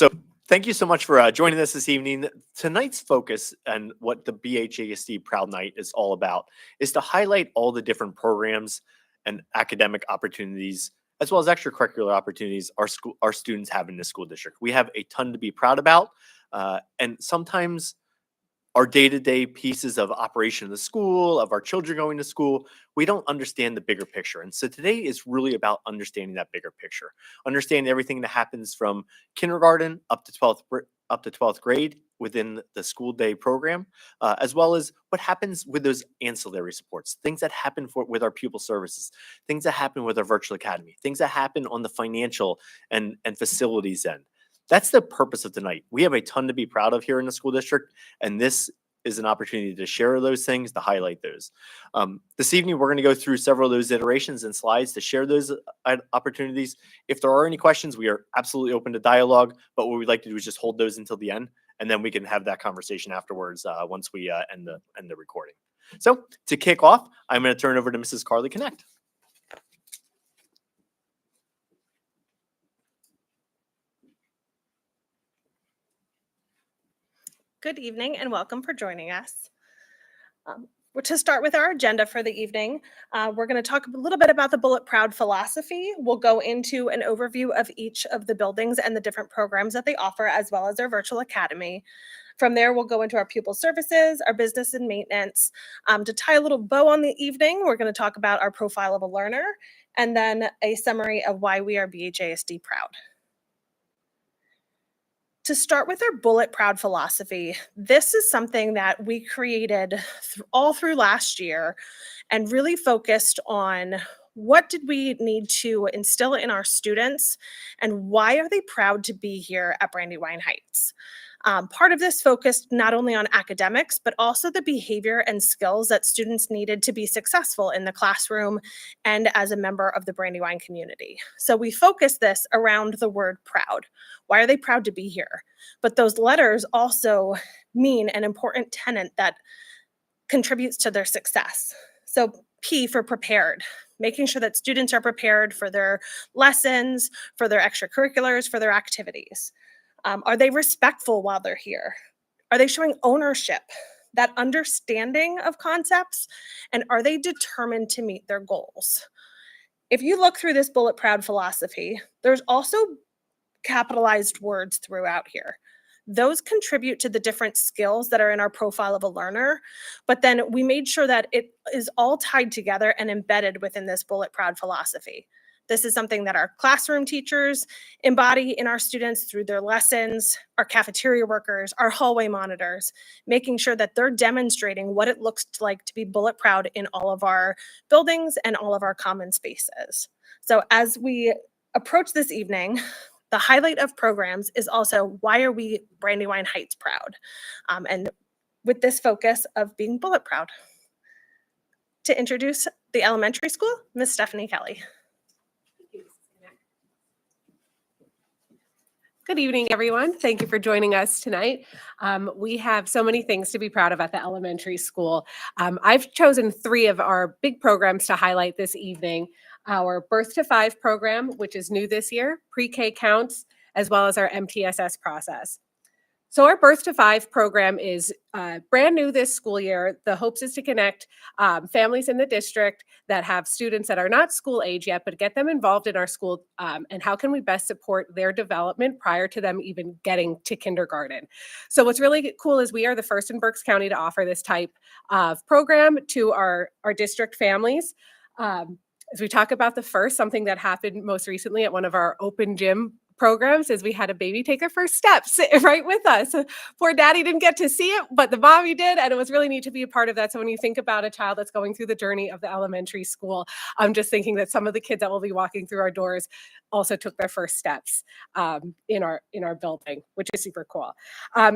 So thank you so much for joining us this evening. Tonight's focus and what the BHASD Proud Night is all about is to highlight all the different programs and academic opportunities, as well as extracurricular opportunities our students have in this school district. We have a ton to be proud about, and sometimes our day-to-day pieces of operation of the school, of our children going to school, we don't understand the bigger picture. And so today is really about understanding that bigger picture, understanding everything that happens from kindergarten up to 12th grade within the school day program, as well as what happens with those ancillary supports, things that happen with our pupil services, things that happen with our virtual academy, things that happen on the financial and facilities end. That's the purpose of tonight. We have a ton to be proud of here in the school district, and this is an opportunity to share those things, to highlight those. This evening, we're going to go through several of those iterations and slides to share those opportunities. If there are any questions, we are absolutely open to dialogue, but what we'd like to do is just hold those until the end, and then we can have that conversation afterwards once we end the recording. So to kick off, I'm going to turn over to Mrs. Carly Connect. Good evening and welcome for joining us. To start with our agenda for the evening, we're going to talk a little bit about the P.R.O.U.D philosophy. We'll go into an overview of each of the buildings and the different programs that they offer, as well as their virtual academy. From there, we'll go into our pupil services, our business and maintenance. To tie a little bow on the evening, we're going to talk about our profile of a learner, and then a summary of why we are BHASD proud. To start with our P.R.O.U.D philosophy, this is something that we created all through last year and really focused on what did we need to instill in our students and why are they proud to be here at Brandywine Heights. Part of this focused not only on academics, but also the behavior and skills that students needed to be successful in the classroom and as a member of the Brandywine community. So we focused this around the word proud. Why are they proud to be here? But those letters also mean an important tenet that contributes to their success. So P for prepared, making sure that students are prepared for their lessons, for their extracurriculars, for their activities. Are they respectful while they're here? Are they showing ownership, that understanding of concepts? And are they determined to meet their goals? If you look through this P.R.O.U.D philosophy, there's also capitalized words throughout here. Those contribute to the different skills that are in our profile of a learner, but then we made sure that it is all tied together and embedded within this P.R.O.U.D philosophy. This is something that our classroom teachers embody in our students through their lessons, our cafeteria workers, our hallway monitors, making sure that they're demonstrating what it looks like to be bullet proud in all of our buildings and all of our common spaces. So as we approach this evening, the highlight of programs is also why are we Brandywine Heights proud? And with this focus of being bullet proud. To introduce the elementary school, Ms. Stephanie Kelly. Good evening, everyone. Thank you for joining us tonight. We have so many things to be proud of at the elementary school. I've chosen 3 of our big programs to highlight this evening. Our Birth to 5 program, which is new this year, pre-K counts, as well as our MTSS process. So our Birth to 5 program is brand new this school year. The hopes is to connect families in the district that have students that are not school age yet, but get them involved in our school and how can we best support their development prior to them even getting to kindergarten. So what's really cool is we are the first in Berks County to offer this type of program to our district families. As we talk about the first, something that happened most recently at one of our open gym programs is we had a baby take her first steps right with us. Poor daddy didn't get to see it, but the mommy did, and it was really neat to be a part of that. So when you think about a child that's going through the journey of the elementary school, I'm just thinking that some of the kids that will be walking through our doors also took their first steps in our building, which is super cool.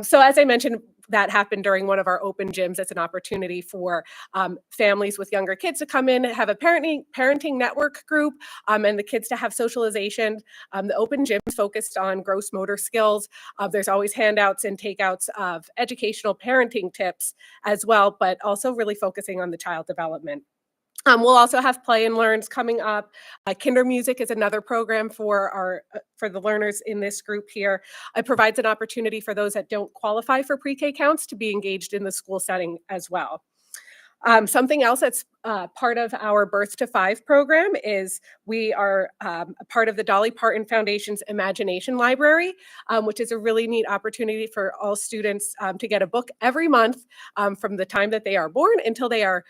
So as I mentioned, that happened during one of our open gyms. It's an opportunity for families with younger kids to come in, have a parenting network group, and the kids to have socialization. The open gym is focused on gross motor skills. There's always handouts and takeouts of educational parenting tips as well, but also really focusing on the child development. We'll also have play and learns coming up. Kinder Music is another program for for the learners in this group here. It provides an opportunity for those that don't qualify for pre-K counts to be engaged in the school setting as well. Something else that's part of our Birth to Five program is we are a part of the Dolly Parton Foundation's Imagination Library, which is a really neat opportunity for all students to get a book every month from the time that they are born until they are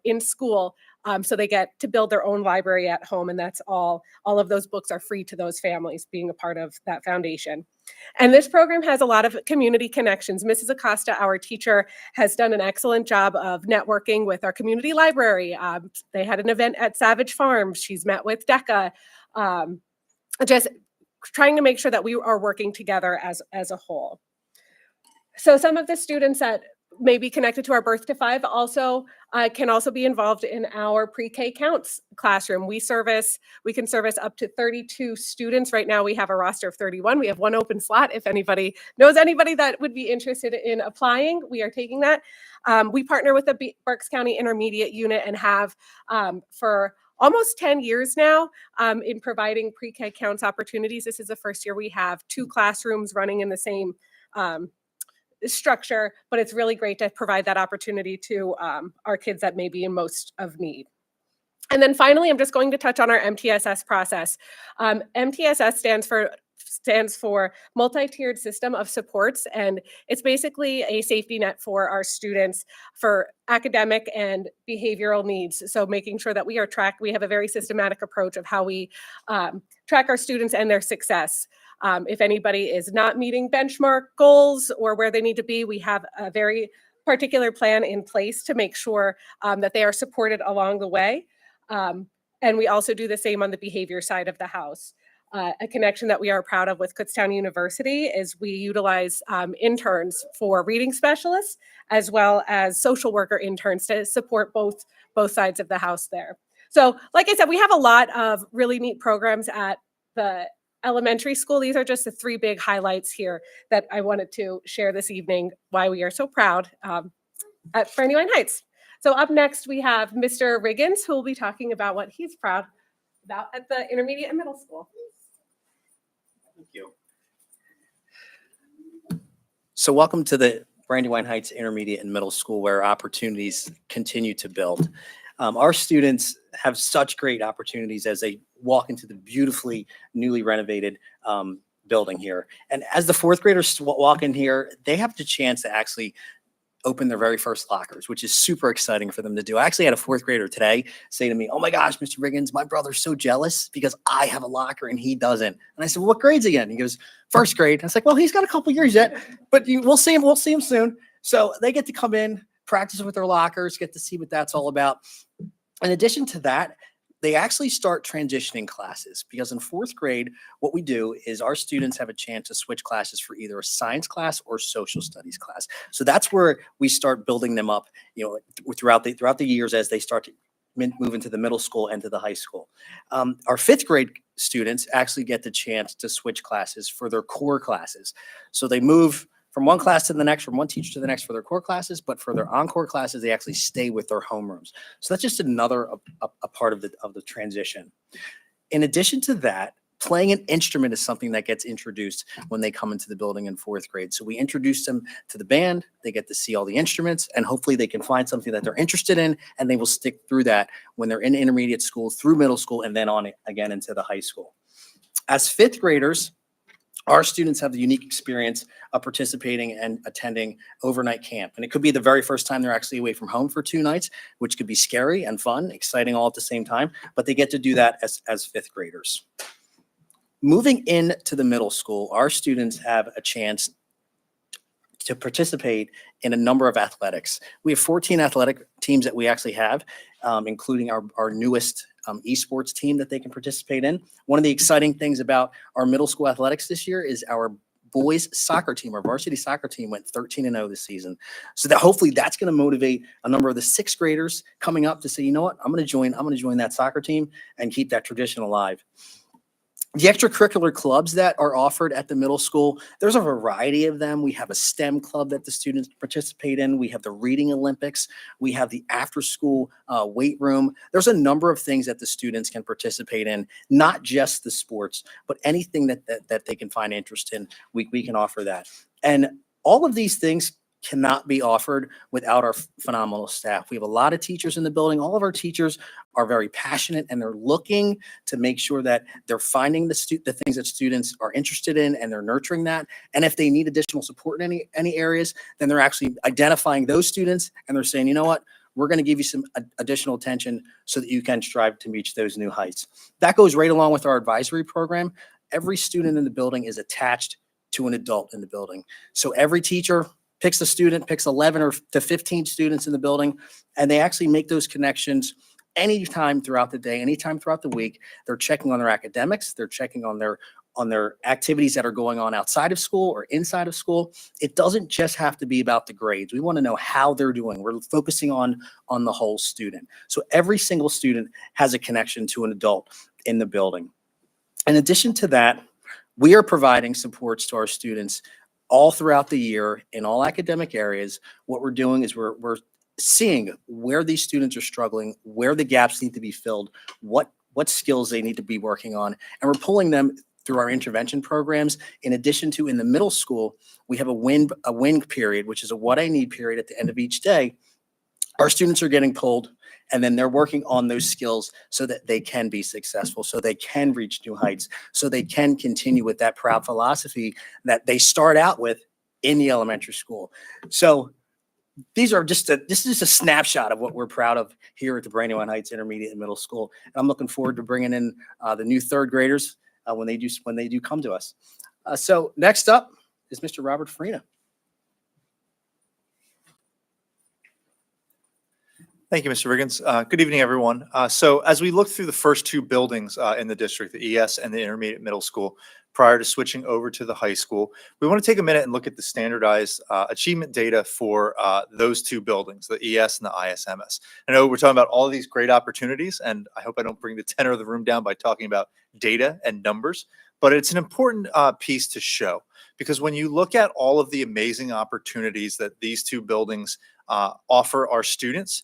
in school. So they get to build their own library at home, and that's all of those books are free to those families being a part of that foundation. And this program has a lot of community connections. Mrs. Acosta, our teacher, has done an excellent job of networking with our community library. They had an event at Savage Farms. She's met with DECA, just trying to make sure that we are working together as a whole. So some of the students that may be connected to our Birth to Five also can also be involved in our pre-K counts classroom. We can service up to 32 students. Right now we have a roster of 31. We have one open slot. If anybody knows anybody that would be interested in applying, we are taking that. We partner with the Berks County Intermediate Unit and have for almost 10 years now in providing pre-K counts opportunities. This is the first year we have 2 classrooms running in the same structure, but it's really great to provide that opportunity to our kids that may be in most of need. And then finally, I'm just going to touch on our MTSS process. MTSS stands for multi-tiered system of supports, and it's basically a safety net for our students for academic and behavioral needs. So making sure that we have a very systematic approach of how we track our students and their success. If anybody is not meeting benchmark goals or where they need to be, we have a very particular plan in place to make sure that they are supported along the way. And we also do the same on the behavior side of the house. A connection that we are proud of with Kutztown University is we utilize interns for reading specialists as well as social worker interns to support both sides of the house there. So like I said, we have a lot of really neat programs at the elementary school. These are just the 3 big highlights here that I wanted to share this evening, why we are so proud at Brandywine Heights. So up next, we have Mr. Riggins, who will be talking about what he's proud about at the intermediate and middle school. Thank you. So welcome to the Brandywine Heights Intermediate and Middle School, where opportunities continue to build. Our students have such great opportunities as they walk into the beautifully newly renovated building here. And as the 4th graders walk in here, they have the chance to actually open their very first lockers, which is super exciting for them to do. I actually had a 4th grader today say to me, "Oh my gosh, Mr. Riggins, my brother's so jealous because I have a locker and he doesn't." And I said, "Well, what grade's again?" He goes, "1st grade." I was like, "Well, he's got a couple years yet, but we'll see him. We'll see him soon." So they get to come in, practice with their lockers, get to see what that's all about. In addition to that, they actually start transitioning classes, because in 4th grade, what we do is our students have a chance to switch classes for either a science class or social studies class. So that's where we start building them up, throughout the years as they start to move into the middle school and to the high school. Our 5th grade students actually get the chance to switch classes for their core classes. So they move from one class to the next, from one teacher to the next for their core classes, but for their encore classes, they actually stay with their homerooms. So that's just another a part of the transition. In addition to that, playing an instrument is something that gets introduced when they come into the building in 4th grade. So we introduce them to the band, they get to see all the instruments, and hopefully they can find something that they're interested in, and they will stick through that when they're in intermediate school, through middle school, and then on again into the high school. As 5th graders, our students have the unique experience of participating and attending overnight camp. And it could be the very first time they're actually away from home for 2 nights, which could be scary and fun, exciting all at the same time, but they get to do that as 5th graders. Moving into the middle school, our students have a chance to participate in a number of athletics. We have 14 athletic teams that we actually have, including our newest esports team that they can participate in. One of the exciting things about our middle school athletics this year is our boys soccer team, our varsity soccer team went 13-0 this season. So that hopefully that's going to motivate a number of the 6th graders coming up to say, you know what, I'm going to join that soccer team and keep that tradition alive. The extracurricular clubs that are offered at the middle school, there's a variety of them. We have a STEM club that the students participate in. We have the Reading Olympics. We have the after-school weight room. There's a number of things that the students can participate in, not just the sports, but anything that they can find interest in. We can offer that. And all of these things cannot be offered without our phenomenal staff. We have a lot of teachers in the building. All of our teachers are very passionate, and they're looking to make sure that they're finding the things that students are interested in, and they're nurturing that. And if they need additional support in any areas, then they're actually identifying those students, and they're saying, you know what, we're going to give you some additional attention so that you can strive to reach those new heights. That goes right along with our advisory program. Every student in the building is attached to an adult in the building. So every teacher picks a student, picks 11 or to 15 students in the building, and they actually make those connections anytime throughout the day, anytime throughout the week. They're checking on their academics, they're checking on their activities that are going on outside of school or inside of school. It doesn't just have to be about the grades. We want to know how they're doing. We're focusing on the whole student. So every single student has a connection to an adult in the building. In addition to that, we are providing supports to our students all throughout the year in all academic areas. What we're doing is we're seeing where these students are struggling, where the gaps need to be filled, what skills they need to be working on, and we're pulling them through our intervention programs. In addition to, in the middle school, we have a win period, which is a what I need period at the end of each day. Our students are getting pulled, and then they're working on those skills so that they can be successful, so they can reach new heights, so they can continue with that proud philosophy that they start out with in the elementary school. So this is just a snapshot of what we're proud of here at the Brandywine Heights Intermediate and Middle School. And I'm looking forward to bringing in the new third graders when they do come to us. So next up is Mr. Robert Farina. Thank you, Mr. Riggins. Good evening, everyone. So as we look through the first two buildings in the district, the ES and the intermediate middle school, prior to switching over to the high school, we want to take a minute and look at the standardized achievement data for those two buildings, the ES and the ISMS. I know we're talking about all of these great opportunities, and I hope I don't bring the tenor of the room down by talking about data and numbers, but it's an important piece to show, because when you look at all of the amazing opportunities that these two buildings offer our students,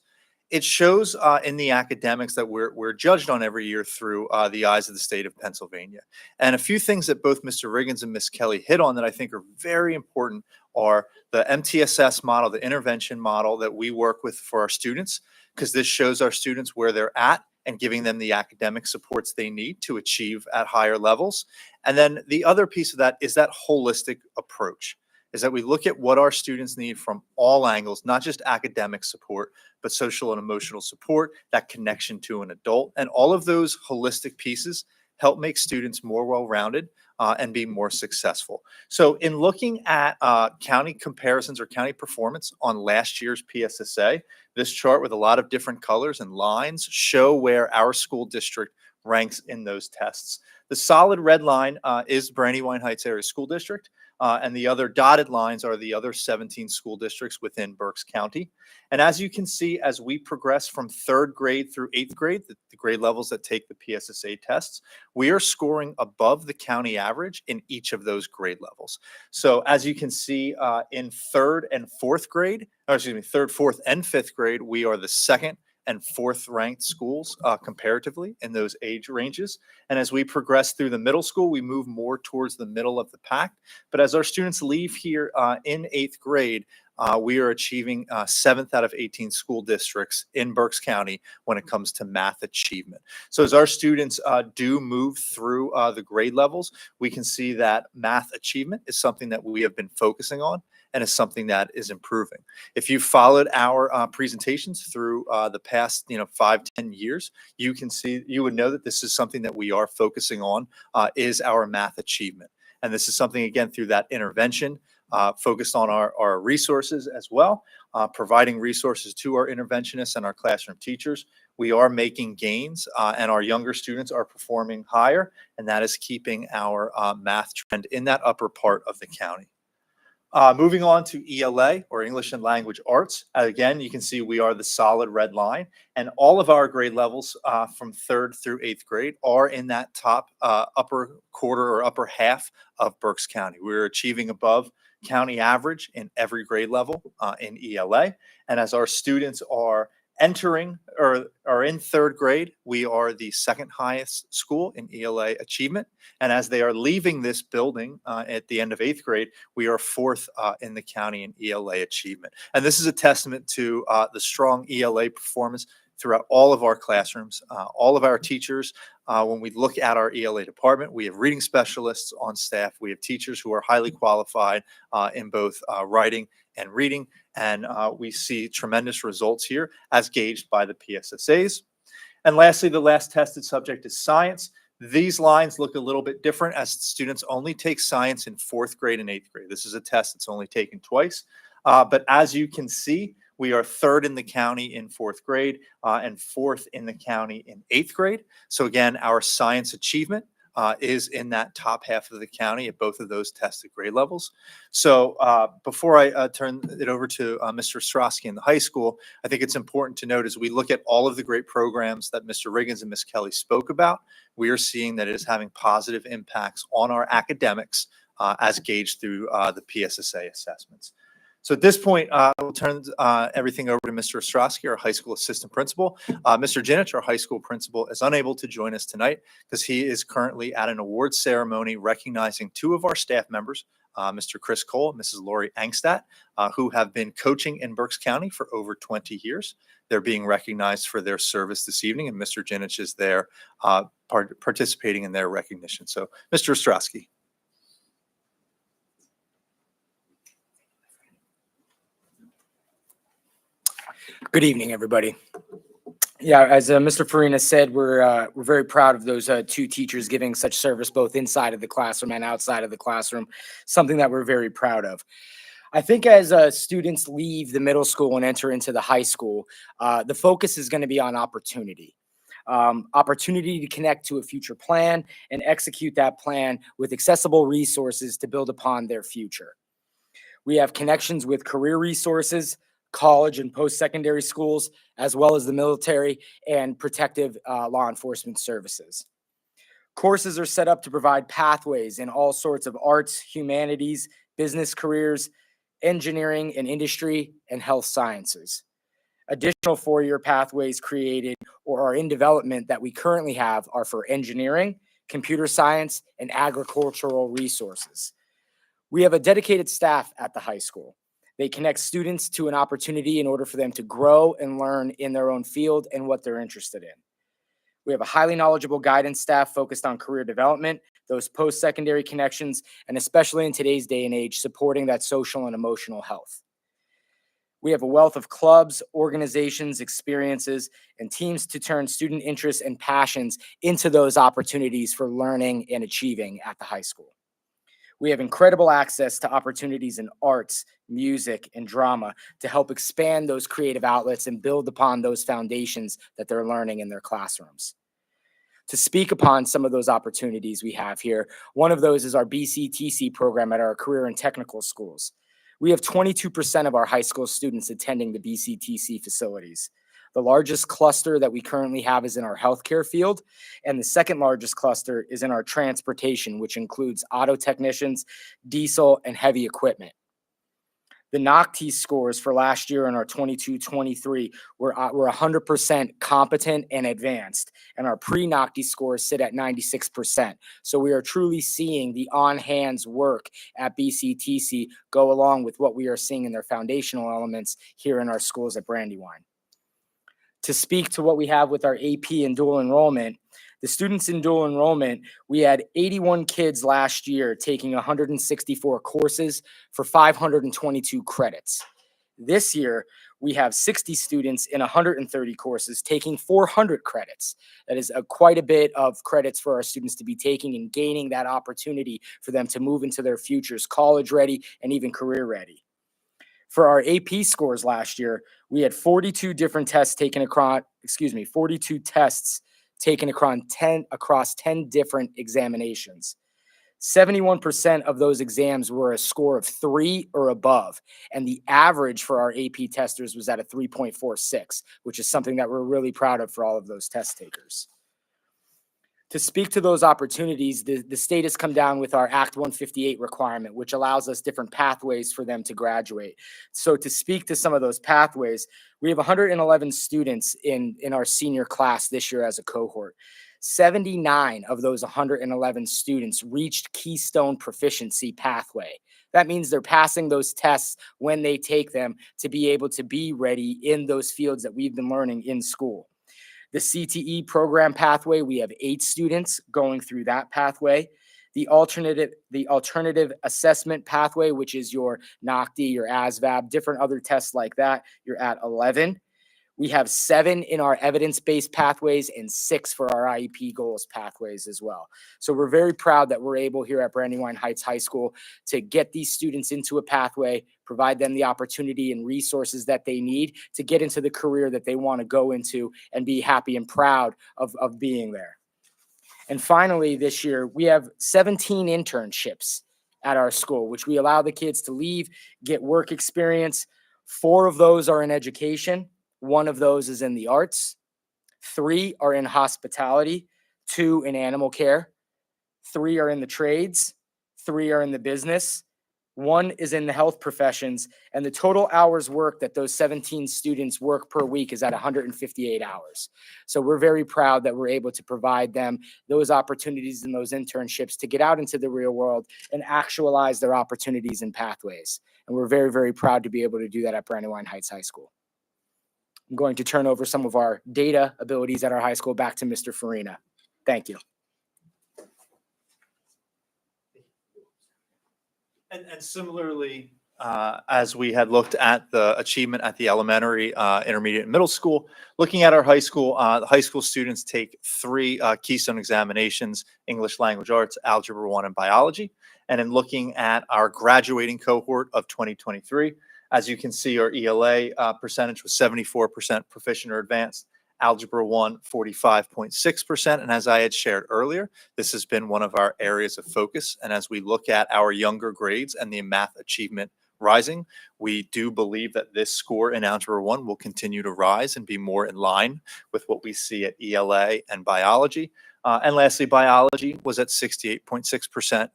it shows in the academics that we're judged on every year through the eyes of the state of Pennsylvania. And a few things that both Mr. Riggins and Ms. Kelly hit on that I think are very important are the MTSS model, the intervention model that we work with for our students, because this shows our students where they're at and giving them the academic supports they need to achieve at higher levels. And then the other piece of that is that holistic approach, is that we look at what our students need from all angles, not just academic support, but social and emotional support, that connection to an adult. And all of those holistic pieces help make students more well-rounded and be more successful. So in looking at county comparisons or county performance on last year's PSSA, this chart with a lot of different colors and lines show where our school district ranks in those tests. The solid red line is Brandywine Heights Area School District. And the other dotted lines are the other 17 school districts within Berks County. And as you can see, as we progress from third grade through eighth grade, the grade levels that take the PSSA tests, we are scoring above the county average in each of those grade levels. So as you can see in third, fourth, and fifth grade, we are the second and fourth ranked schools comparatively in those age ranges. And as we progress through the middle school, we move more towards the middle of the pack. But as our students leave here in eighth grade, we are achieving 7th out of 18 school districts in Berks County when it comes to math achievement. So as our students do move through the grade levels, we can see that math achievement is something that we have been focusing on and is something that is improving. If you followed our presentations through the past 5-10 years, you would know that this is something that we are focusing on is our math achievement. And this is something, again, through that intervention, focused on our resources as well, providing resources to our interventionists and our classroom teachers. We are making gains and our younger students are performing higher, and that is keeping our math trend in that upper part of the county. Moving on to ELA, or English and Language Arts. Again, you can see we are the solid red line, and all of our grade levels from 3rd through 8th grade are in that top upper quarter or upper half of Berks County. We're achieving above county average in every grade level in ELA. And as our students are entering or are in 3rd grade, we are the 2nd highest school in ELA achievement. And as they are leaving this building at the end of 8th grade, we are 4th in the county in ELA achievement. And this is a testament to the strong ELA performance throughout all of our classrooms, all of our teachers. When we look at our ELA department, we have reading specialists on staff. We have teachers who are highly qualified in both writing and reading. And we see tremendous results here as gauged by the PSSAs. And lastly, the last tested subject is science. These lines look a little bit different as students only take science in 4th grade and 8th grade. This is a test that's only taken twice. But as you can see, we are 3rd in the county in 4th grade and 4th in the county in 8th grade. So again, our science achievement is in that top half of the county at both of those tested grade levels. So before I turn it over to Mr. Ostrowski in the high school, I think it's important to note as we look at all of the great programs that Mr. Riggins and Ms. Kelly spoke about, we are seeing that it is having positive impacts on our academics as gauged through the PSSA assessments. So at this point, we'll turn everything over to Mr. Ostrowski, our high school assistant principal. Mr. Jinich, our high school principal, is unable to join us tonight because he is currently at an awards ceremony recognizing 2 of our staff members, Mr. Chris Cole and Mrs. Lori Angstadt, who have been coaching in Berks County for over 20 years. They're being recognized for their service this evening, and Mr. Jinich is there participating in their recognition. So, Mr. Ostrowski. Good evening, everybody. Yeah, as Mr. Farina said, we're very proud of those 2 teachers giving such service both inside of the classroom and outside of the classroom, something that we're very proud of. I think as students leave the middle school and enter into the high school, the focus is going to be on opportunity. Opportunity to connect to a future plan and execute that plan with accessible resources to build upon their future. We have connections with career resources, college and post-secondary schools, as well as the military and protective law enforcement services. Courses are set up to provide pathways in all sorts of arts, humanities, business careers, engineering and industry, and health sciences. Additional 4-year pathways created or are in development that we currently have are for engineering, computer science, and agricultural resources. We have a dedicated staff at the high school. They connect students to an opportunity in order for them to grow and learn in their own field and what they're interested in. We have a highly knowledgeable guidance staff focused on career development, those post-secondary connections, and especially in today's day and age, supporting that social and emotional health. We have a wealth of clubs, organizations, experiences, and teams to turn student interests and passions into those opportunities for learning and achieving at the high school. We have incredible access to opportunities in arts, music, and drama to help expand those creative outlets and build upon those foundations that they're learning in their classrooms. To speak upon some of those opportunities we have here, one of those is our BCTC program at our career and technical schools. We have 22% of our high school students attending the BCTC facilities. The largest cluster that we currently have is in our healthcare field, and the second largest cluster is in our transportation, which includes auto technicians, diesel, and heavy equipment. The NOCT scores for last year in our 22-23 were 100% competent and advanced, and our pre-NOCT scores sit at 96%. So we are truly seeing the on-hands work at BCTC go along with what we are seeing in their foundational elements here in our schools at Brandywine. To speak to what we have with our AP and dual enrollment, the students in dual enrollment, we had 81 kids last year taking 164 courses for 522 credits. This year, we have 60 students in 130 courses taking 400 credits. That is quite a bit of credits for our students to be taking and gaining that opportunity for them to move into their futures, college ready and even career ready. For our AP scores last year, we had 42 different tests taken across, 42 tests taken across 10 different examinations. 71% of those exams were a score of 3 or above, and the average for our AP testers was at a 3.46, which is something that we're really proud of for all of those test takers. To speak to those opportunities, the state has come down with our Act 158 requirement, which allows us different pathways for them to graduate. So to speak to some of those pathways, we have 111 students in our senior class this year as a cohort. 79 of those 111 students reached Keystone Proficiency Pathway. That means they're passing those tests when they take them to be able to be ready in those fields that we've been learning in school. The CTE program pathway, we have 8 students going through that pathway. The alternative assessment pathway, which is your NOCD, your ASVAB, different other tests like that, you're at 11. We have 7 in our evidence-based pathways and 6 for our IEP goals pathways as well. So we're very proud that we're able here at Brandywine Heights High School to get these students into a pathway, provide them the opportunity and resources that they need to get into the career that they want to go into and be happy and proud of being there. And finally, this year, we have 17 internships at our school, which we allow the kids to leave, get work experience. 4 of those are in education. 1 of those is in the arts. 3 are in hospitality. 2 in animal care. 3 are in the trades. 3 are in the business. 1 is in the health professions. And the total hours worked that those 17 students work per week is at 158 hours. So we're very proud that we're able to provide them those opportunities and those internships to get out into the real world and actualize their opportunities and pathways. And we're very, very proud to be able to do that at Brandywine Heights High School. I'm going to turn over some of our data abilities at our high school back to Mr. Farina. Thank you. And similarly, as we had looked at the achievement at the elementary, intermediate, and middle school, looking at our high school, the high school students take 3 Keystone examinations: English Language Arts, Algebra 1, and Biology. And in looking at our graduating cohort of 2023, as you can see, our ELA percentage was 74% proficient or advanced, Algebra 1, 45.6%. And as I had shared earlier, this has been one of our areas of focus. And as we look at our younger grades and the math achievement rising, we do believe that this score in Algebra 1 will continue to rise and be more in line with what we see at ELA and Biology. And lastly, Biology was at 68.6%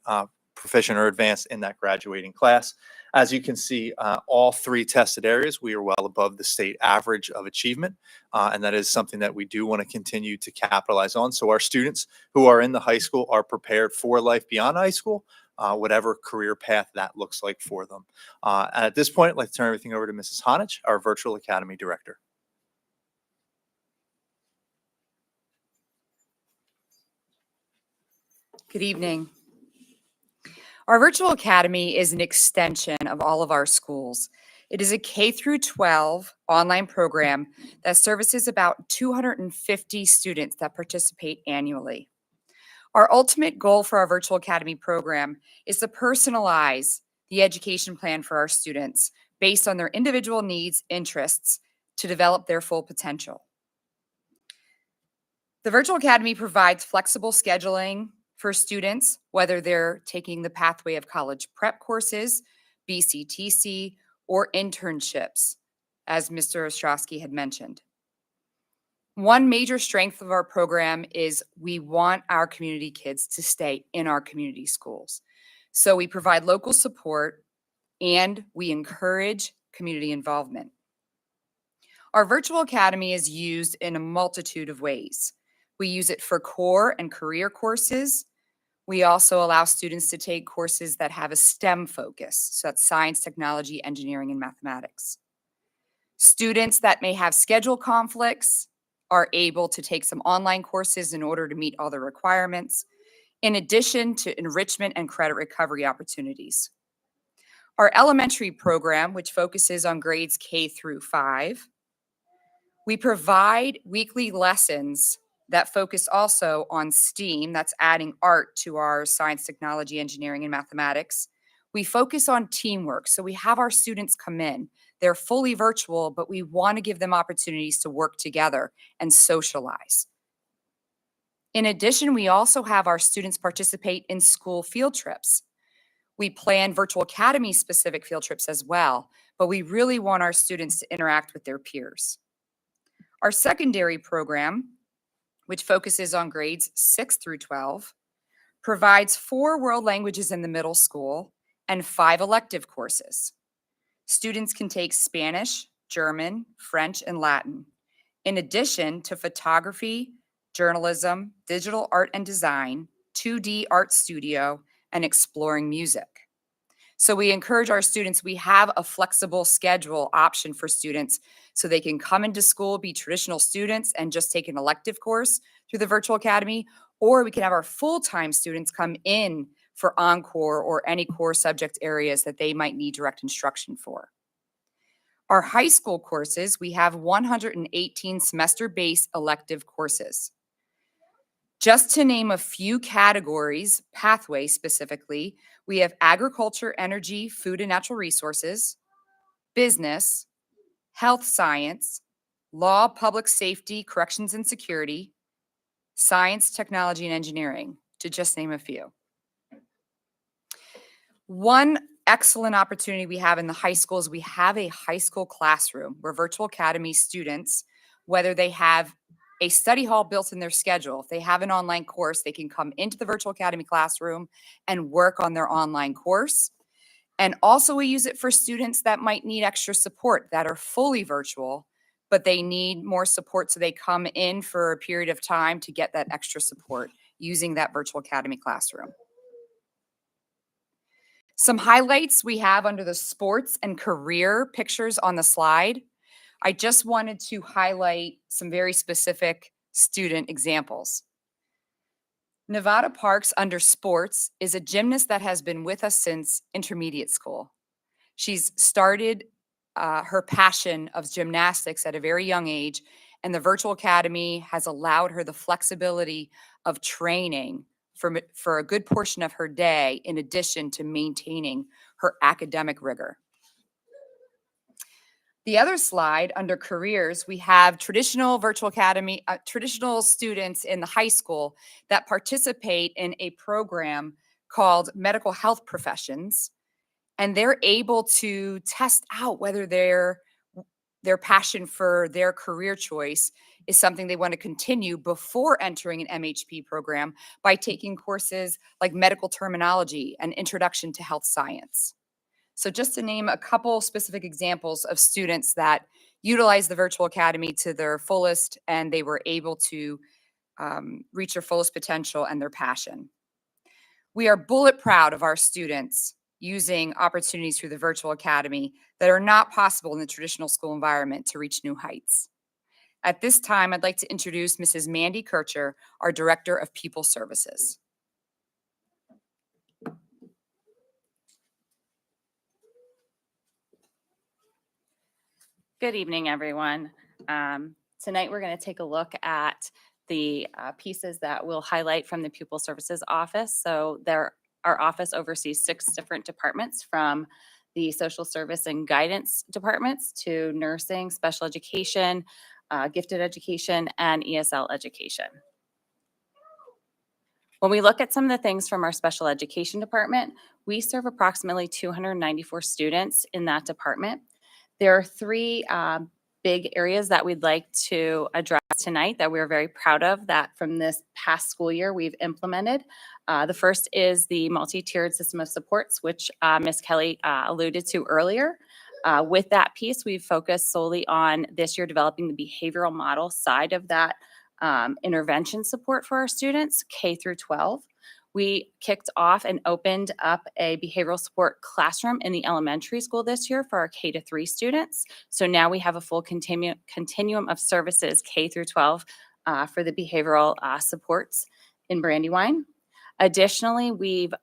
proficient or advanced in that graduating class. As you can see, all 3 tested areas, we are well above the state average of achievement. And that is something that we do want to continue to capitalize on. So our students who are in the high school are prepared for life beyond high school, whatever career path that looks like for them. And at this point, I'd like to turn everything over to Mrs. Honich, our Virtual Academy Director. Good evening. Our Virtual Academy is an extension of all of our schools. It is a K-12 online program that services about 250 students that participate annually. Our ultimate goal for our Virtual Academy program is to personalize the education plan for our students based on their individual needs, interests, to develop their full potential. The Virtual Academy provides flexible scheduling for students, whether they're taking the pathway of college prep courses, BCTC, or internships, as Mr. Ostrowski had mentioned. One major strength of our program is we want our community kids to stay in our community schools. So we provide local support and we encourage community involvement. Our Virtual Academy is used in a multitude of ways. We use it for core and career courses. We also allow students to take courses that have a STEM focus, so that's science, technology, engineering, and mathematics. Students that may have schedule conflicts are able to take some online courses in order to meet all the requirements, in addition to enrichment and credit recovery opportunities. Our elementary program, which focuses on grades K through 5, we provide weekly lessons that focus also on STEAM, that's adding art to our science, technology, engineering, and mathematics. We focus on teamwork, so we have our students come in. They're fully virtual, but we want to give them opportunities to work together and socialize. In addition, we also have our students participate in school field trips. We plan virtual academy specific field trips as well, but we really want our students to interact with their peers. Our secondary program, which focuses on grades 6 through 12, provides 4 world languages in the middle school and 5 elective courses. Students can take Spanish, German, French, and Latin, in addition to photography, journalism, digital art and design, 2D art studio, and exploring music. So we encourage our students, we have a flexible schedule option for students so they can come into school, be traditional students, and just take an elective course through the virtual academy, or we can have our full-time students come in for encore or any core subject areas that they might need direct instruction for. Our high school courses, we have 118 semester-based elective courses. Just to name a few categories, pathway specifically, we have agriculture, energy, food and natural resources, business, health science, law, public safety, corrections and security, science, technology, and engineering, to just name a few. One excellent opportunity we have in the high school is we have a high school classroom where virtual academy students, whether they have a study hall built in their schedule, if they have an online course, they can come into the virtual academy classroom and work on their online course. And also we use it for students that might need extra support that are fully virtual, but they need more support, so they come in for a period of time to get that extra support using that virtual academy classroom. Some highlights we have under the sports and career pictures on the slide. I just wanted to highlight some very specific student examples. Nevada Parks under sports is a gymnast that has been with us since intermediate school. She's started her passion of gymnastics at a very young age, and the virtual academy has allowed her the flexibility of training for a good portion of her day, in addition to maintaining her academic rigor. The other slide under careers, we have traditional virtual academy, traditional students in the high school that participate in a program called medical health professions, and they're able to test out whether their passion for their career choice is something they want to continue before entering an MHP program by taking courses like medical terminology and introduction to health science. So just to name a couple specific examples of students that utilize the virtual academy to their fullest, and they were able to reach their fullest potential and their passion. We are bullet proud of our students using opportunities through the virtual academy that are not possible in the traditional school environment to reach new heights. At this time, I'd like to introduce Mrs. Mandy Kircher, our Director of People Services. Good evening, everyone. Tonight, we're going to take a look at the pieces that we'll highlight from the Pupil Services Office. So our office oversees 6 different departments, from the social service and guidance departments to nursing, special education, gifted education, and ESL education. When we look at some of the things from our special education department, we serve approximately 294 students in that department. There are 3 big areas that we'd like to address tonight that we're very proud of that from this past school year we've implemented. The first is the multi-tiered system of supports, which Ms. Kelly alluded to earlier. With that piece, we've focused solely on this year developing the behavioral model side of that intervention support for our students, K through 12. We kicked off and opened up a behavioral support classroom in the elementary school this year for our K to 3 students. So now we have a full continuum of services, K through 12, for the behavioral supports in Brandywine. Additionally, we've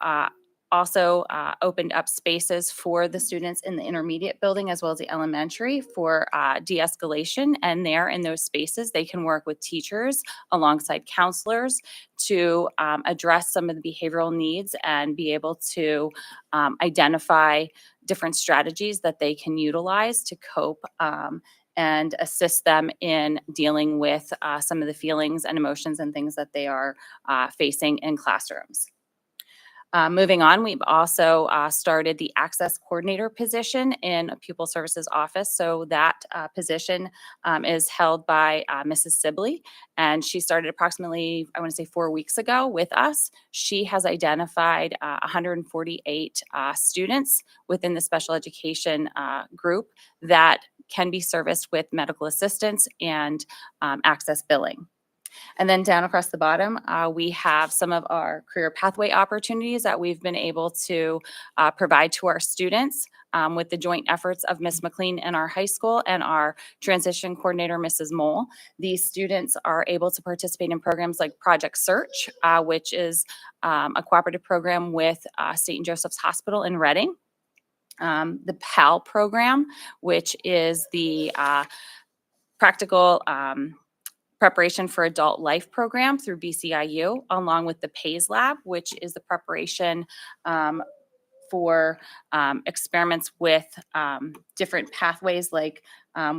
also opened up spaces for the students in the intermediate building as well as the elementary for de-escalation. And there in those spaces, they can work with teachers alongside counselors to address some of the behavioral needs and be able to identify different strategies that they can utilize to cope and assist them in dealing with some of the feelings and emotions and things that they are facing in classrooms. Moving on, we've also started the access coordinator position in a pupil services office. So that position is held by Mrs. Sibley, and she started approximately, I want to say 4 weeks ago with us. She has identified 148 students within the special education group that can be serviced with medical assistance and access billing. And then down across the bottom, we have some of our career pathway opportunities that we've been able to provide to our students with the joint efforts of Ms. McLean in our high school and our transition coordinator, Mrs. Mole. These students are able to participate in programs like Project Search, which is a cooperative program with St. Joseph's Hospital in Reading. The P.R.O.U.D program, which is the practical preparation for adult life program through BCIU, along with the PAYS lab, which is the preparation for experiments with different pathways. Like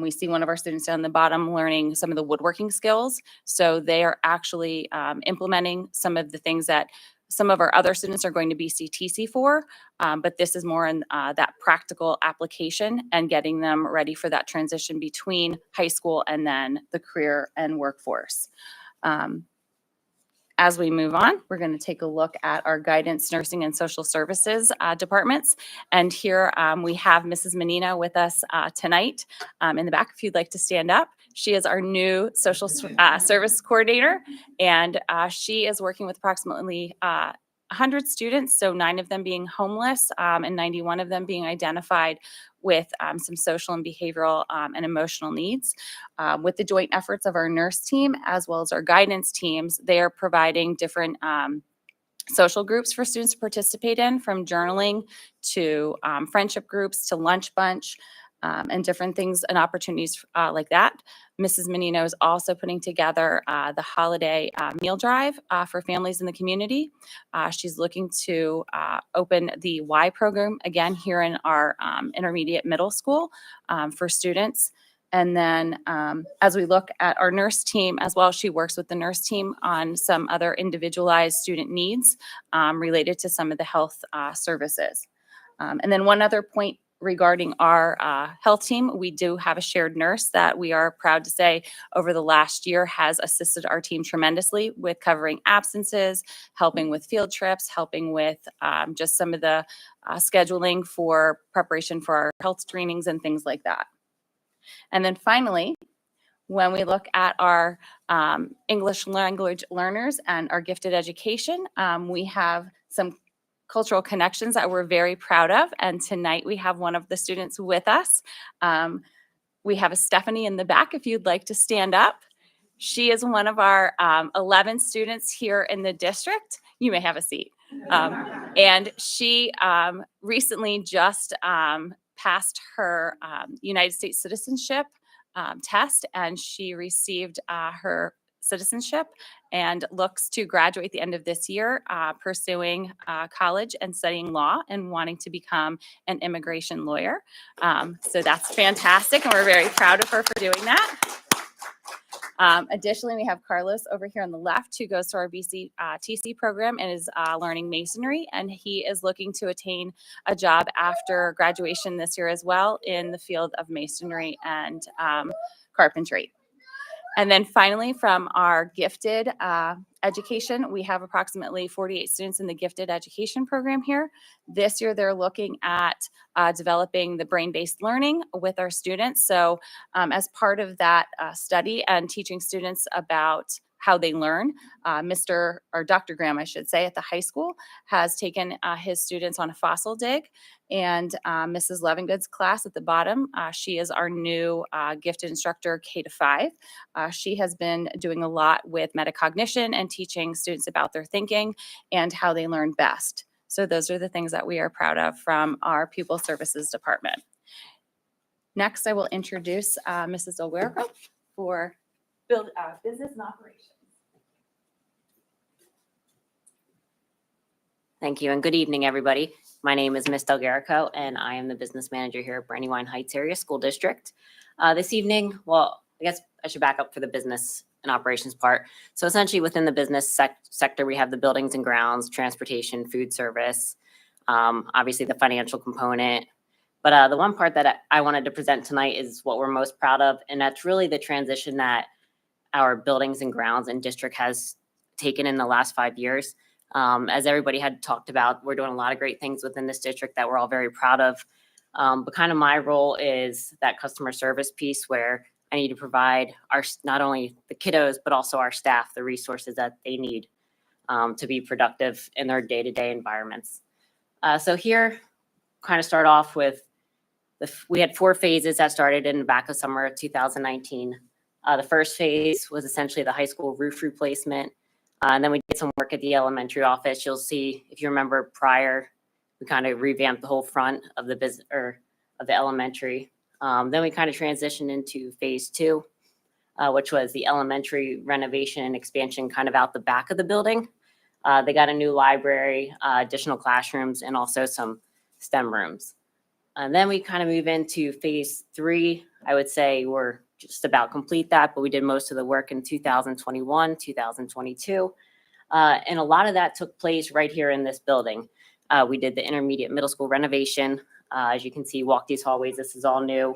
we see one of our students down the bottom learning some of the woodworking skills. So they are actually implementing some of the things that some of our other students are going to be CTC for, but this is more in that practical application and getting them ready for that transition between high school and then the career and workforce. As we move on, we're going to take a look at our guidance, nursing, and social services departments. And here we have Mrs. Menino with us tonight in the back, if you'd like to stand up. She is our new social service coordinator, and she is working with approximately 100 students, so 9 of them being homeless and 91 of them being identified with some social and behavioral and emotional needs. With the joint efforts of our nurse team as well as our guidance teams, they are providing different social groups for students to participate in, from journaling to friendship groups to lunch bunch, and different things and opportunities like that. Mrs. Menino is also putting together the holiday meal drive for families in the community. She's looking to open the Y program again here in our intermediate middle school for students. And then as we look at our nurse team as well, she works with the nurse team on some other individualized student needs related to some of the health services. And then one other point regarding our health team, we do have a shared nurse that we are proud to say over the last year has assisted our team tremendously with covering absences, helping with field trips, helping with just some of the scheduling for preparation for our health screenings and things like that. And then finally, when we look at our English language learners and our gifted education, we have some cultural connections that we're very proud of. And tonight we have one of the students with us. We have a Stephanie in the back, if you'd like to stand up. She is one of our 11 students here in the district. You may have a seat. And she recently just passed her United States citizenship test, and she received her citizenship and looks to graduate at the end of this year, pursuing college and studying law and wanting to become an immigration lawyer. So that's fantastic, and we're very proud of her for doing that. Additionally, we have Carlos over here on the left, who goes to our BCTC program and is learning masonry, and he is looking to attain a job after graduation this year as well in the field of masonry and carpentry. And then finally, from our gifted education, we have approximately 48 students in the gifted education program here. This year, they're looking at developing the brain-based learning with our students. So as part of that study and teaching students about how they learn, Dr. Graham, I should say, at the high school has taken his students on a fossil dig. And Mrs. Levingood's class at the bottom, she is our new gifted instructor K-5. She has been doing a lot with metacognition and teaching students about their thinking and how they learn best. So those are the things that we are proud of from our pupil services department. Next, I will introduce Mrs. Olguero for business and operations. Thank you, and good evening, everybody. My name is Ms. Delgarico, and I am the business manager here at Brandywine Heights Area School District. This evening, well, I guess I should back up for the business and operations part. So essentially, within the business sector, we have the buildings and grounds, transportation, food service, obviously the financial component. But the one part that I wanted to present tonight is what we're most proud of, and that's really the transition that our buildings and grounds and district has taken in the last 5 years. As everybody had talked about, we're doing a lot of great things within this district that we're all very proud of. But kind of my role is that customer service piece where I need to provide not only the kiddos, but also our staff, the resources that they need to be productive in their day-to-day environments. So here, kind of start off with, we had 4 phases that started in the back of summer of 2019. The first phase was essentially the high school roof replacement. And then we did some work at the elementary office. You'll see, if you remember prior, we kind of revamped the whole front of the business or of the elementary. Then we kind of transitioned into phase 2, which was the elementary renovation and expansion kind of out the back of the building. They got a new library, additional classrooms, and also some STEM rooms. And then we kind of move into phase 3. I would say we're just about complete that, but we did most of the work in 2021, 2022. And a lot of that took place right here in this building. We did the intermediate middle school renovation. As you can see, walk these hallways, this is all new,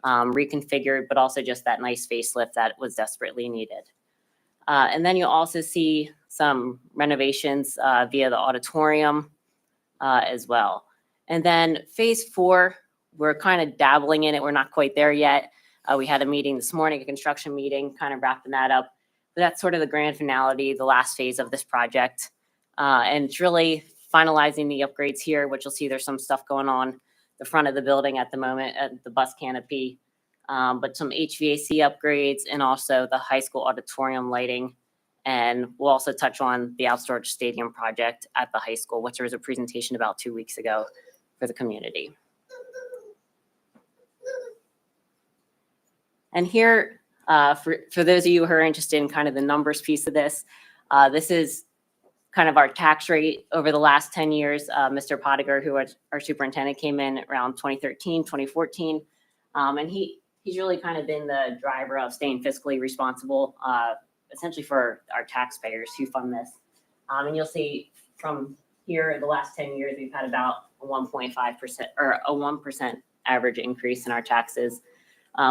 reconfigured, but also just that nice facelift that was desperately needed. And then you'll also see some renovations via the auditorium as well. And then phase 4, we're kind of dabbling in it. We're not quite there yet. We had a meeting this morning, a construction meeting, kind of wrapping that up. But that's sort of the grand finale, the last phase of this project. And it's really finalizing the upgrades here, which you'll see there's some stuff going on the front of the building at the moment at the bus canopy, but some HVAC upgrades and also the high school auditorium lighting. And we'll also touch on the outdoor stadium project at the high school, which there was a presentation about 2 weeks ago for the community. And here, for those of you who are interested in kind of the numbers piece of this, this is kind of our tax rate over the last 10 years. Mr. Pottinger, who was our superintendent, came in around 2013, 2014. And he's really kind of been the driver of staying fiscally responsible, essentially for our taxpayers who fund this. And you'll see from here, the last 10 years, we've had about a 1.5% or a 1% average increase in our taxes,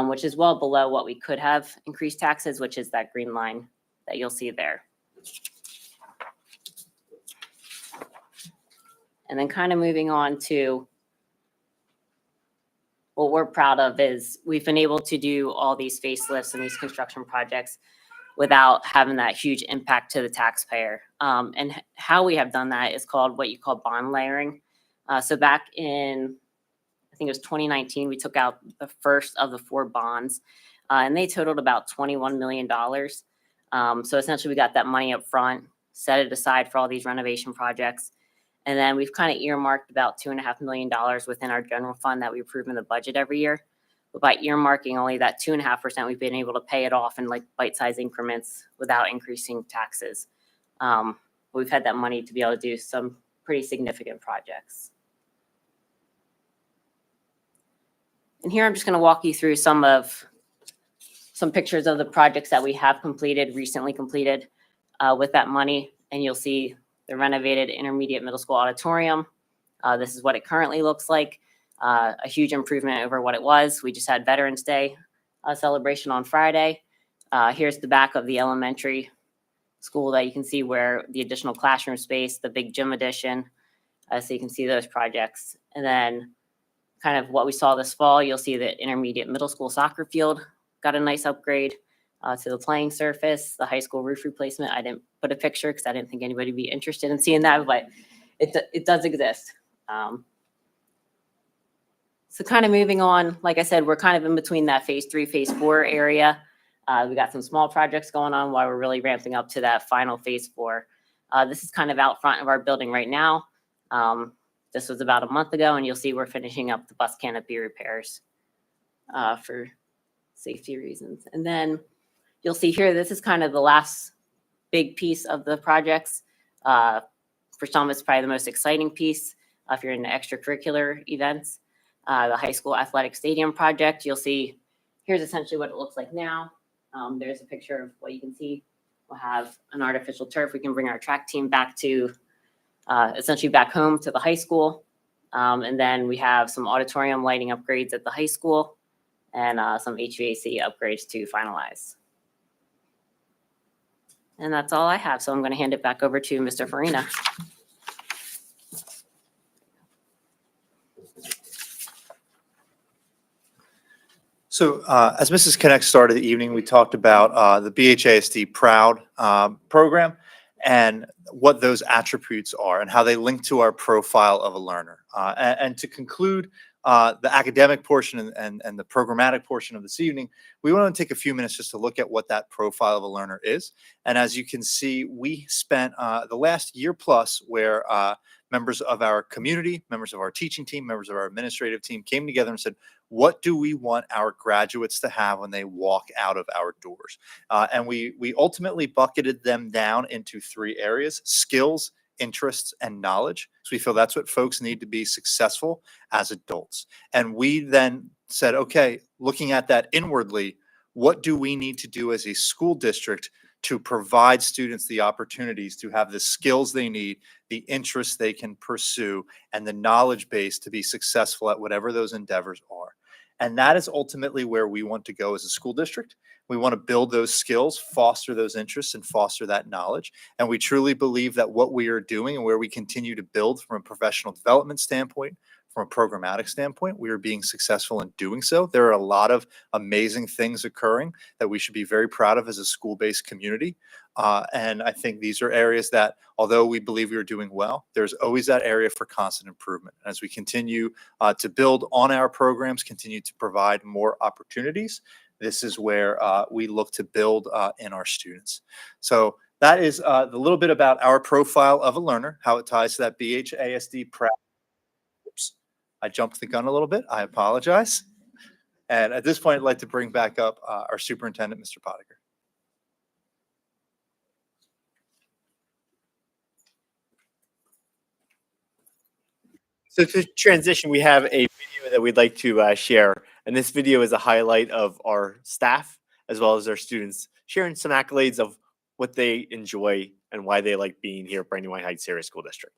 which is well below what we could have increased taxes, which is that green line that you'll see there. And then kind of moving on to what we're proud of is we've been able to do all these facelifts and these construction projects without having that huge impact to the taxpayer. And how we have done that is called what you call bond layering. So back in, I think it was 2019, we took out the first of the 4 bonds, and they totaled about $21 million. So essentially we got that money up front, set it aside for all these renovation projects. And then we've kind of earmarked about $2.5 million within our general fund that we approve in the budget every year. But by earmarking only that 2.5%, we've been able to pay it off in like bite-sized increments without increasing taxes. We've had that money to be able to do some pretty significant projects. And here I'm just going to walk you through some pictures of the projects that we have completed, recently completed with that money. And you'll see the renovated intermediate middle school auditorium. This is what it currently looks like. A huge improvement over what it was. We just had Veterans Day celebration on Friday. Here's the back of the elementary school that you can see where the additional classroom space, the big gym addition. So you can see those projects. And then kind of what we saw this fall, you'll see the intermediate middle school soccer field got a nice upgrade to the playing surface, the high school roof replacement. I didn't put a picture because I didn't think anybody would be interested in seeing that, but it does exist. So kind of moving on, like I said, we're kind of in between that phase 3, phase 4 area. We got some small projects going on while we're really ramping up to that final phase 4. This is kind of out front of our building right now. This was about a month ago, and you'll see we're finishing up the bus canopy repairs for safety reasons. And then you'll see here, this is kind of the last big piece of the projects. For some, it's probably the most exciting piece. If you're in the extracurricular events, the high school athletic stadium project, you'll see, here's essentially what it looks like now. There's a picture of what you can see. We'll have an artificial turf. We can bring our track team back to, essentially back home to the high school. And then we have some auditorium lighting upgrades at the high school and some HVAC upgrades to finalize. And that's all I have. So I'm going to hand it back over to Mr. Farina. So as Mrs. Connect started the evening, we talked about the BHASD P.R.O.U.D program and what those attributes are and how they link to our profile of a learner. And to conclude the academic portion and the programmatic portion of this evening, we want to take a few minutes just to look at what that profile of a learner is. And as you can see, we spent the last year plus where members of our community, members of our teaching team, members of our administrative team came together and said, what do we want our graduates to have when they walk out of our doors? And we ultimately bucketed them down into 3 areas: skills, interests, and knowledge. So we feel that's what folks need to be successful as adults. And we then said, okay, looking at that inwardly, what do we need to do as a school district to provide students the opportunities to have the skills they need, the interests they can pursue, and the knowledge base to be successful at whatever those endeavors are. And that is ultimately where we want to go as a school district. We want to build those skills, foster those interests, and foster that knowledge. And we truly believe that what we are doing and where we continue to build from a professional development standpoint, from a programmatic standpoint, we are being successful in doing so. There are a lot of amazing things occurring that we should be very proud of as a school-based community. And I think these are areas that, although we believe we are doing well, there's always that area for constant improvement. As we continue to build on our programs, continue to provide more opportunities, this is where we look to build in our students. So that is the little bit about our profile of a learner, how it ties to that BHASD P.R.O.U.D. Oops, I jumped the gun a little bit. I apologize. And at this point, I'd like to bring back up our superintendent, Mr. Pottinger. So to transition, we have a video that we'd like to share. And this video is a highlight of our staff as well as our students sharing some accolades of what they enjoy and why they like being here at Brandywine Heights Area School District.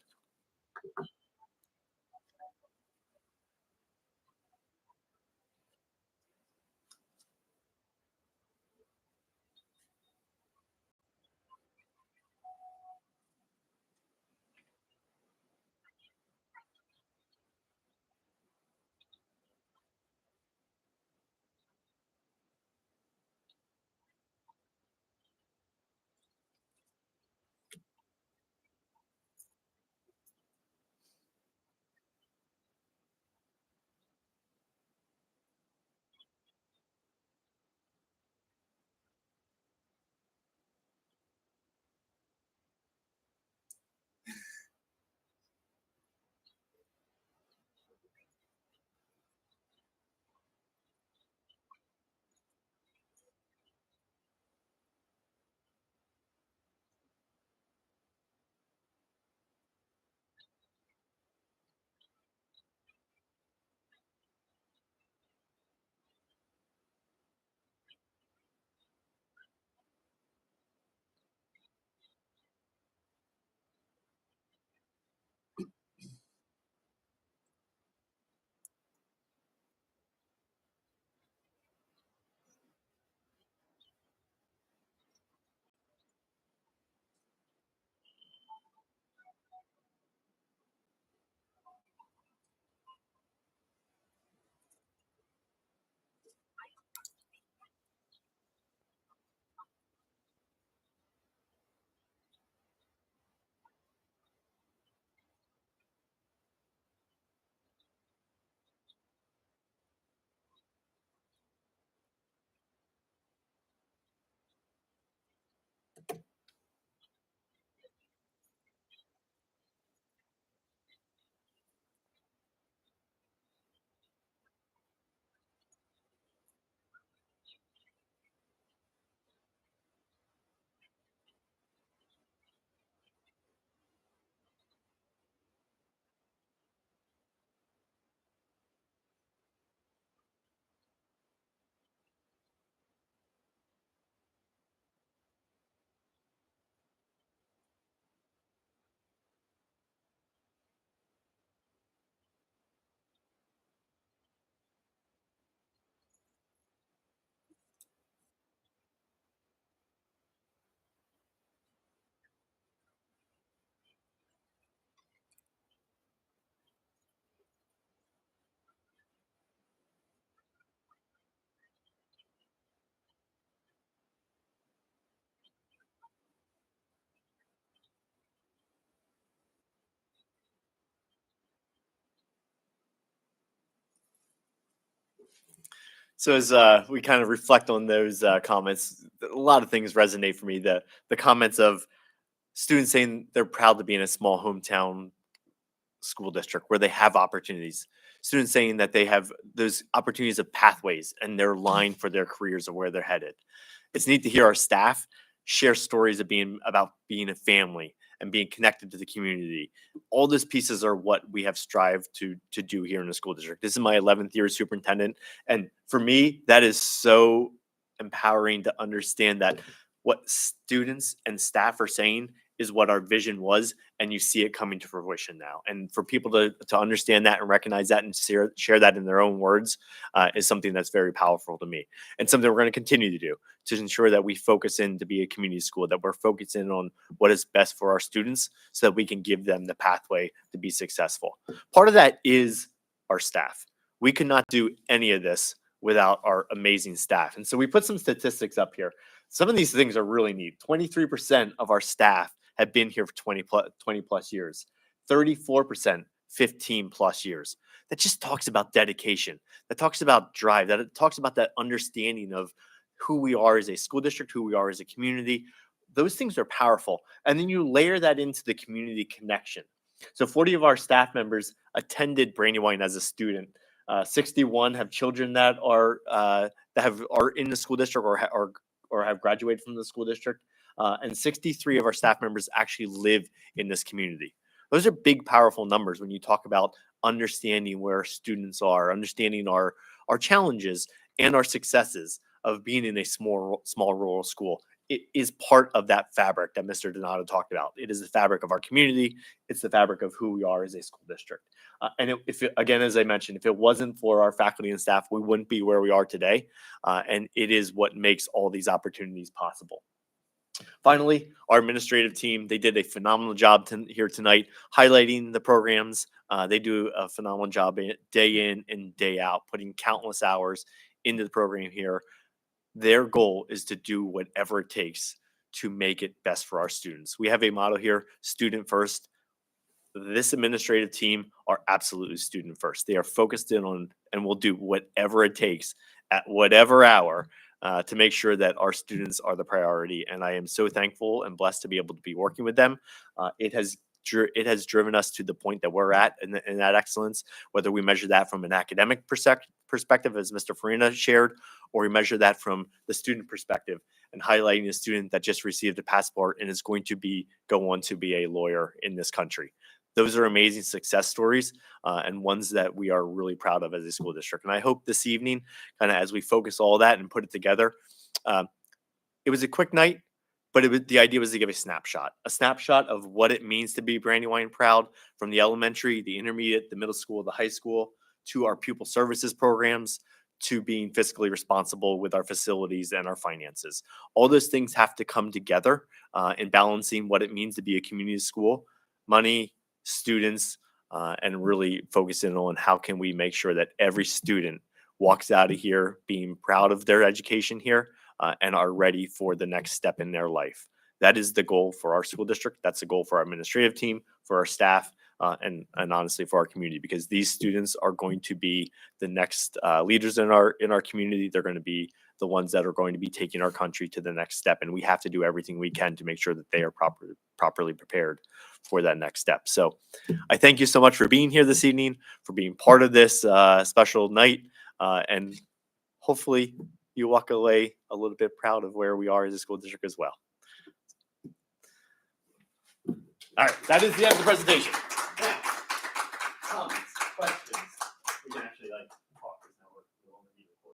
So as we kind of reflect on those comments, a lot of things resonate for me. The comments of students saying they're proud to be in a small hometown school district where they have opportunities. Students saying that they have those opportunities of pathways and they're aligned for their careers or where they're headed. It's neat to hear our staff share stories of being about being a family and being connected to the community. All those pieces are what we have strived to do here in the school district. This is my 11th year as superintendent, and for me, that is so empowering to understand that what students and staff are saying is what our vision was, and you see it coming to fruition now. And for people to understand that and recognize that and share that in their own words is something that's very powerful to me, and something we're going to continue to do to ensure that we focus in to be a community school, that we're focusing on what is best for our students so that we can give them the pathway to be successful. Part of that is our staff. We could not do any of this without our amazing staff. And so we put some statistics up here. Some of these things are really neat. 23% of our staff have been here for 20 plus years. 34%, 15 plus years. That just talks about dedication. That talks about drive. That it talks about that understanding of who we are as a school district, who we are as a community. Those things are powerful. And then you layer that into the community connection. So 40 of our staff members attended Brandywine as a student. 61 have children that are in the school district or have graduated from the school district. And 63 of our staff members actually live in this community. Those are big, powerful numbers when you talk about understanding where students are, understanding our challenges and our successes of being in a small rural school. It is part of that fabric that Mr. Donato talked about. It is the fabric of our community. It's the fabric of who we are as a school district. Again, as I mentioned, if it wasn't for our faculty and staff, we wouldn't be where we are today. And it is what makes all these opportunities possible. Finally, our administrative team, they did a phenomenal job here tonight, highlighting the programs. They do a phenomenal job day in and day out, putting countless hours into the program here. Their goal is to do whatever it takes to make it best for our students. We have a motto here, student first. This administrative team are absolutely student first. They are focused in on and will do whatever it takes at whatever hour to make sure that our students are the priority. And I am so thankful and blessed to be able to be working with them. It has driven us to the point that we're at in that excellence, whether we measure that from an academic perspective, as Mr. Farina shared, or we measure that from the student perspective and highlighting a student that just received a passport and is going to go on to be a lawyer in this country. Those are amazing success stories and ones that we are really proud of as a school district. And I hope this evening, kind of as we focus all that and put it together, it was a quick night, but the idea was to give a snapshot of what it means to be Brandywine proud, from the elementary, the intermediate, the middle school, the high school, to our pupil services programs, to being fiscally responsible with our facilities and our finances. All those things have to come together in balancing what it means to be a community school, money, students, and really focusing on how can we make sure that every student walks out of here being proud of their education here and are ready for the next step in their life. That is the goal for our school district. That's the goal for our administrative team, for our staff, and honestly for our community, because these students are going to be the next leaders in our community. They're going to be the ones that are going to be taking our country to the next step, and we have to do everything we can to make sure that they are properly prepared for that next step. So I thank you so much for being here this evening, for being part of this special night, and hopefully you walk away a little bit proud of where we are as a school district as well. All right, that is the end of the presentation.